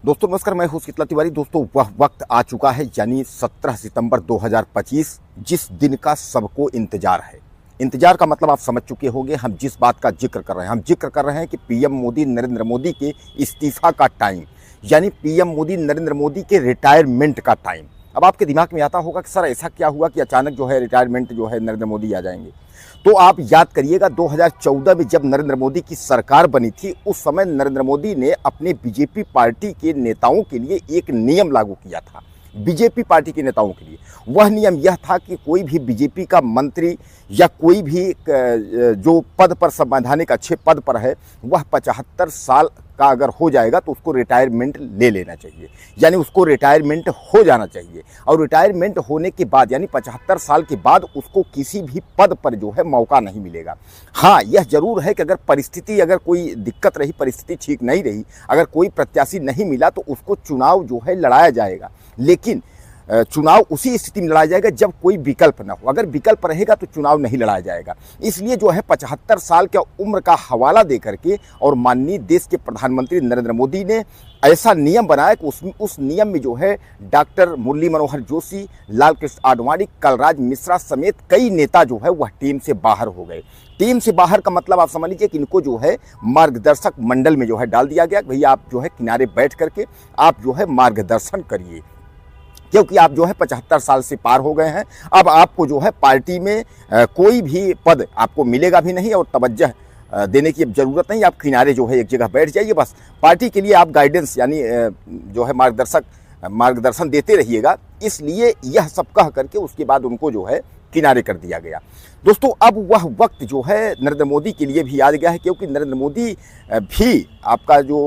दोस्तों नमस्कार, मैं हूं शीतला तिवारी। दोस्तों वह वक्त आ चुका है यानी 17 सितंबर 2025, जिस दिन का सबको इंतजार है। इंतजार का मतलब आप समझ चुके होंगे। हम जिस बात का जिक्र कर रहे हैं, हम जिक्र कर रहे हैं कि पीएम मोदी नरेंद्र मोदी के इस्तीफा का टाइम, यानी पीएम मोदी नरेंद्र मोदी के रिटायरमेंट का टाइम। अब आपके दिमाग में आता होगा कि सर ऐसा क्या हुआ कि अचानक जो है रिटायरमेंट जो है नरेंद्र मोदी आ जाएंगे। तो आप याद करिएगा 2014 में जब नरेंद्र मोदी की सरकार बनी थी, उस समय नरेंद्र मोदी ने अपने बीजेपी पार्टी के नेताओं के लिए एक नियम लागू किया था। बीजेपी पार्टी के नेताओं के लिए वह नियम यह था कि कोई भी बीजेपी का मंत्री या कोई भी जो पद पर, संवैधानिक अच्छे पद पर है, वह 75 साल का अगर हो जाएगा तो उसको रिटायरमेंट ले लेना चाहिए, यानी उसको रिटायरमेंट हो जाना चाहिए। और रिटायरमेंट होने के बाद यानी 75 साल के बाद उसको किसी भी पद पर जो है मौका नहीं मिलेगा। हाँ, यह जरूर है कि अगर परिस्थिति, अगर कोई दिक्कत रही, परिस्थिति ठीक नहीं रही, अगर कोई प्रत्याशी नहीं मिला तो उसको चुनाव जो है लड़ाया जाएगा। लेकिन चुनाव उसी स्थिति में लड़ाया जाएगा जब कोई विकल्प ना हो। अगर विकल्प रहेगा तो चुनाव नहीं लड़ाया जाएगा। इसलिए जो है 75 साल की उम्र का हवाला दे करके और माननीय देश के प्रधानमंत्री नरेंद्र मोदी ने ऐसा नियम बनाया कि उस नियम में जो है डॉक्टर मुरली मनोहर जोशी, लाल कृष्ण आडवाणी, कलराज मिश्रा समेत कई नेता जो है वह टीम से बाहर हो गए। टीम से बाहर का मतलब आप समझ लीजिए कि इनको जो है मार्गदर्शक मंडल में जो है डाल दिया गया। भैया आप जो है किनारे बैठ करके आप जो है मार्गदर्शन करिए, क्योंकि आप जो है 75 साल से पार हो गए हैं। अब आपको जो है पार्टी में कोई भी पद आपको मिलेगा भी नहीं और तवज्जो देने की ज़रूरत नहीं। आप किनारे जो है एक जगह बैठ जाइए, बस पार्टी के लिए आप गाइडेंस यानी जो है मार्गदर्शन देते रहिएगा। इसलिए यह सब कह करके उसके बाद उनको जो है किनारे कर दिया गया। दोस्तों अब वह वक्त जो है नरेंद्र मोदी के लिए भी याद गया है, क्योंकि नरेंद्र मोदी भी आपका जो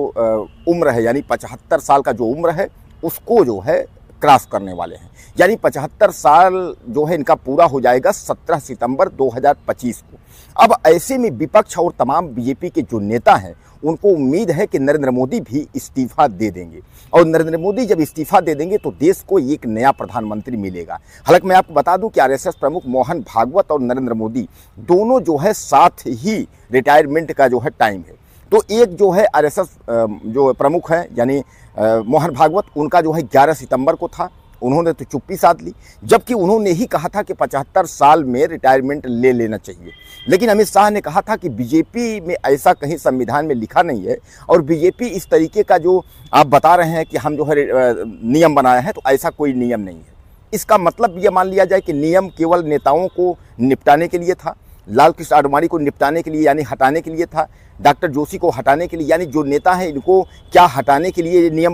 उम्र है यानी 75 साल का जो उम्र है उसको जो है क्रॉस करने वाले हैं। यानी 75 साल जो है इनका पूरा हो जाएगा 17 सितंबर 2025 को। अब ऐसे में विपक्ष और तमाम बीजेपी के जो नेता हैं उनको उम्मीद है कि नरेंद्र मोदी भी इस्तीफा दे देंगे, और नरेंद्र मोदी जब इस्तीफा दे देंगे तो देश को एक नया प्रधानमंत्री मिलेगा। हालांकि मैं आपको बता दूं कि आरएसएस प्रमुख मोहन भागवत और नरेंद्र मोदी दोनों जो है साथ ही रिटायरमेंट का जो है टाइम है। तो एक जो है आरएसएस जो प्रमुख हैं यानी मोहन भागवत, उनका जो है 11 सितंबर को था, उन्होंने तो चुप्पी साध ली, जबकि उन्होंने ही कहा था कि 75 साल में रिटायरमेंट ले लेना चाहिए। लेकिन अमित शाह ने कहा था कि बीजेपी में ऐसा कहीं संविधान में लिखा नहीं है, और बीजेपी इस तरीके का जो आप बता रहे हैं कि हम जो है नियम बनाए हैं, तो ऐसा कोई नियम नहीं है। इसका मतलब ये मान लिया जाए कि नियम केवल नेताओं को निपटाने के लिए था, लाल कृष्ण आडवाणी को निपटाने के लिए यानी हटाने के लिए था, डॉक्टर जोशी को हटाने के लिए, यानी जो नेता हैं इनको क्या हटाने के लिए नियम